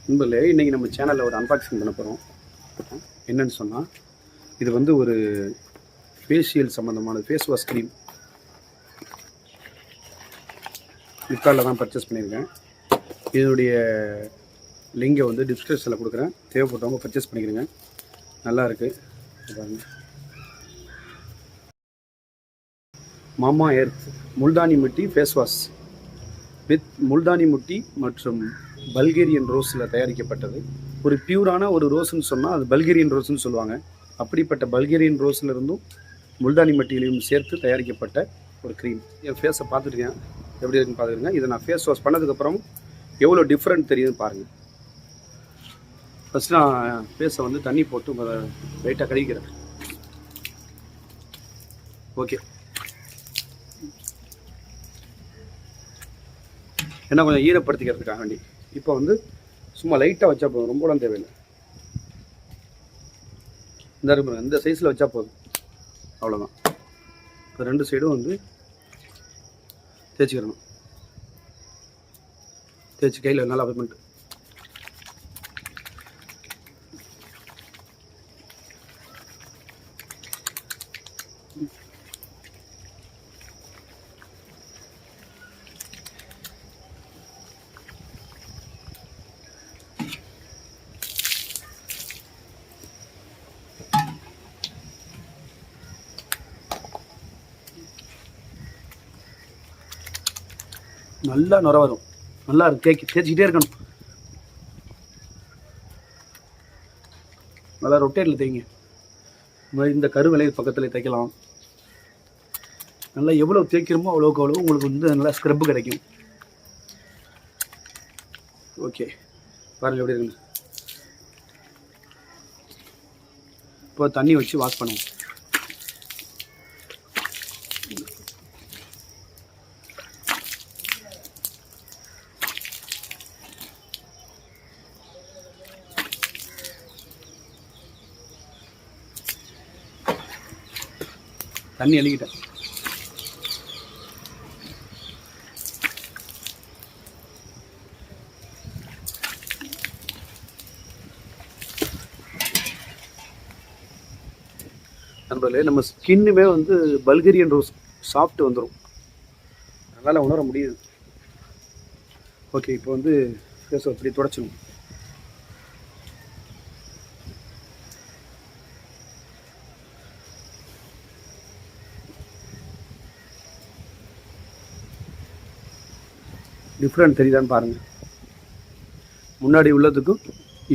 நண்பர்களே, இன்றைக்கி நம்ம சேனலில் ஒரு அன்பாக்சிங் பண்ண போகிறோம். என்னன்னு சொன்னால், இது வந்து ஒரு ஃபேஷியல் சம்மந்தமான ஃபேஸ் வாஷ் க்ரீம். ஃப்ளிப்கார்ட்டில் தான் பர்ச்சேஸ் பண்ணியிருக்கேன். இதனுடைய லிங்கை வந்து டிஸ்கிரிப்ஷனில் கொடுக்குறேன். தேவைப்பட்டவங்க பர்ச்சேஸ் பண்ணிக்கிறேங்க. நல்லா இருக்குது. மாமா எர்த் முல்தானி முட்டி ஃபேஸ் வாஷ் வித் முல்தானி முட்டி மற்றும் பல்கேரியன் ரோஸில் தயாரிக்கப்பட்டது. ஒரு பியூரான ஒரு ரோஸ்ன்னு சொன்னால் அது பல்கேரியன் ரோஸ்ன்னு சொல்லுவாங்க. அப்படிப்பட்ட பல்கேரியன் ரோஸில் இருந்தும் முல்தானி மட்டியிலையும் சேர்த்து தயாரிக்கப்பட்ட ஒரு க்ரீம். என் ஃபேஸை பார்த்துருக்கேன், எப்படி இருக்குன்னு பார்த்துருங்க. இதை நான் ஃபேஸ் வாஷ் பண்ணதுக்கப்புறம் எவ்வளோ டிஃப்ரெண்ட் தெரியுதுன்னு பாருங்கள். ஃபஸ்ட்டு நான் ஃபேஸை வந்து தண்ணி போட்டு லைட்டாக கழுவிக்கிறேன். ஓகே, ஏன்னா கொஞ்சம் ஈரப்படுத்திக்கிறதுக்காக வேண்டி இப்போ வந்து சும்மா லைட்டாக வச்சா போதும், ரொம்பலாம் தேவையில்லை. இந்த சைஸில் வச்சா போதும், அவ்வளோதான். இப்போ ரெண்டு சைடும் வந்து தேய்ச்சிக்கிறணும். தேய்ச்சி கையில் நல்லா அப்ளை பண்ணிட்டு நல்லா நுர வரும். நல்லா தேய்ச்சிக்கிட்டே இருக்கணும். நல்லா ரொட்டேட்டில் தேய்ங்க. இந்த கருவிலை பக்கத்தில் தைக்கலாம். நல்லா எவ்வளோ தேய்க்கிறோமோ அவ்வளோக்கு அவ்வளோ உங்களுக்கு வந்து நல்லா ஸ்க்ரப்பு கிடைக்கும். ஓகே, பாருங்கள் எப்படி இருக்குன்னு. இப்போ தண்ணி வச்சு வாஷ் பண்ணுவோம். தண்ணி அள்ளிக்கிட்டேன். நண்பர்களே, நம்ம ஸ்கின்னுமே வந்து பல்கேரியன் ரோஸ் சாஃப்ட் வந்துடும், அதனால் உணர முடியுது. ஓகே, இப்போ வந்து ஃபேஸை அப்படி துடைச்சிடும். டிஃப்ரெண்ட் தெரியுதான்னு பாருங்கள். முன்னாடி உள்ளதுக்கும்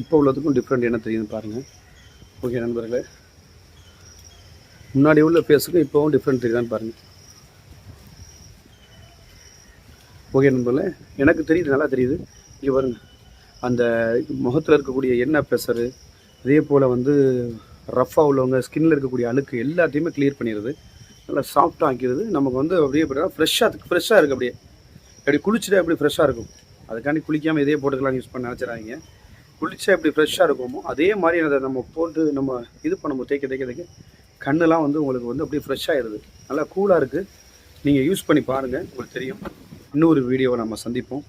இப்போ உள்ளதுக்கும் டிஃப்ரெண்ட் என்ன தெரியுதுன்னு பாருங்கள். ஓகே நண்பர்களே, முன்னாடி உள்ள ஃபேஸுக்கும் இப்போவும் டிஃப்ரெண்ட் தெரியுதான்னு பாருங்கள். ஓகே நண்பர்களே, எனக்கு தெரியுது, நல்லா தெரியுது. இங்கே பாருங்கள், அந்த முகத்தில் இருக்கக்கூடிய எண்ணெய் ப்ரெஷரு, அதே போல் வந்து ரஃப்பாக உள்ளவங்க ஸ்கின்னில் இருக்கக்கூடிய அழுக்கு எல்லாத்தையுமே கிளியர் பண்ணிடுது. நல்லா சாஃப்டாக ஆக்கிடுது. நமக்கு வந்து அப்படியே ஃப்ரெஷ்ஷாக இருக்குது. அப்படியே அப்படி குளிச்சுட்டு எப்படி ஃப்ரெஷ்ஷாக இருக்கும், அதுக்காண்டி குளிக்காமல் இதே போட்டுக்கலாம் யூஸ் பண்ண நினச்சிடாதீங்க. குளிச்சா எப்படி ஃப்ரெஷ்ஷாக இருக்குமோ அதே மாதிரி அதை நம்ம போட்டு நம்ம இது பண்ணும்போது தேய்க்க கண்ணெலாம் வந்து உங்களுக்கு வந்து அப்படியே ஃப்ரெஷ்ஷாகிடுது. நல்லா கூலாக இருக்குது. நீங்கள் யூஸ் பண்ணி பாருங்கள், உங்களுக்கு தெரியும். இன்னொரு வீடியோவை நம்ம சந்திப்போம்.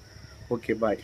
ஓகே, பாய்.